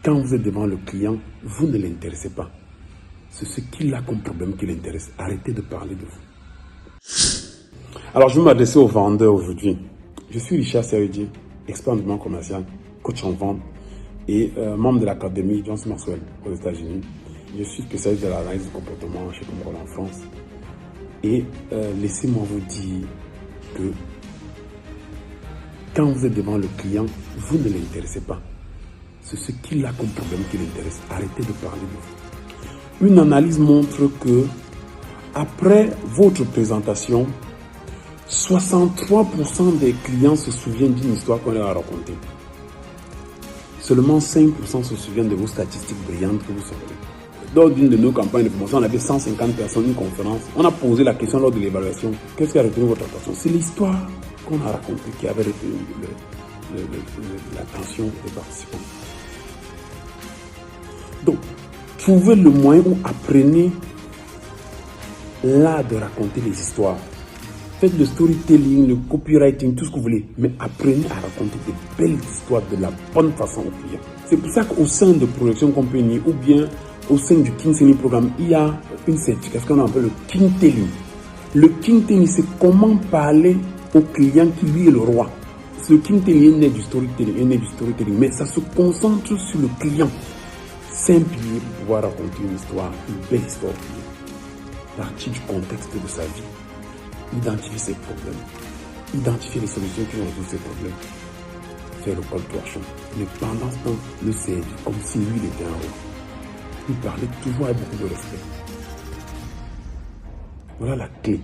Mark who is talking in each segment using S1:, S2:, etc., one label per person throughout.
S1: Quand vous êtes devant le client, vous ne l'intéressez pas. C'est ce qu'il a comme problème qui l'intéresse. Arrêtez de parler de vous. Alors, je vais m'adresser aux vendeurs aujourd'hui. Je suis Richard Serudi, expert en développement commercial, coach en vente et membre de l'académie Johnson Maxwell aux États-Unis. Je suis spécialiste de l'analyse du comportement chez Comorol en France. Et laissez-moi vous dire que quand vous êtes devant le client, vous ne l'intéressez pas. C'est ce qu'il a comme problème qui l'intéresse. Arrêtez de parler de vous. Une analyse montre que après votre présentation, 63% des clients se souviennent d'une histoire qu'on leur a racontée. Seulement 5% se souviennent de vos statistiques brillantes que vous sortez. Lors d'une de nos campagnes de promotion, on avait 150 personnes, une conférence. On a posé la question lors de l'évaluation. Qu'est-ce qui a retenu votre attention? C'est l'histoire qu'on a racontée qui avait retenu l'attention des participants. Donc, trouvez le moyen où apprenez l'art de raconter les histoires. Faites le storytelling, le copywriting, tout ce que vous voulez. Mais apprenez à raconter de belles histoires de la bonne façon au client. C'est pour ça qu'au sein de Production Company ou bien au sein du King Selling Programme, il y a une certification qu'on appelle le King Telling. Le King Telling, c'est comment parler au client qui lui est le roi. Le King Telling est né du storytelling, mais ça se concentre sur le client. 5 piliers pour pouvoir raconter une histoire, une belle histoire. Partir du contexte de sa vie, identifier ses problèmes, identifier les solutions qui vont résoudre ses problèmes, faire le call to action. Mais pendant ce temps, le servir comme si lui il était un roi. Lui parler toujours avec beaucoup de respect. Voilà la clé.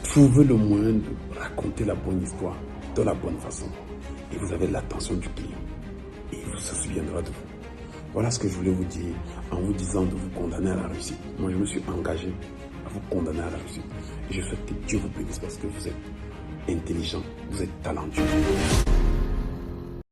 S1: Trouvez le moyen de raconter la bonne histoire de la bonne façon. Et vous avez l'attention du client. Et il se souviendra de vous. Voilà ce que je voulais vous dire en vous disant de vous condamner à la réussite. Moi, je me suis engagé à vous condamner à la réussite. Et je souhaite que Dieu vous bénisse parce que vous êtes intelligent, vous êtes talentueux.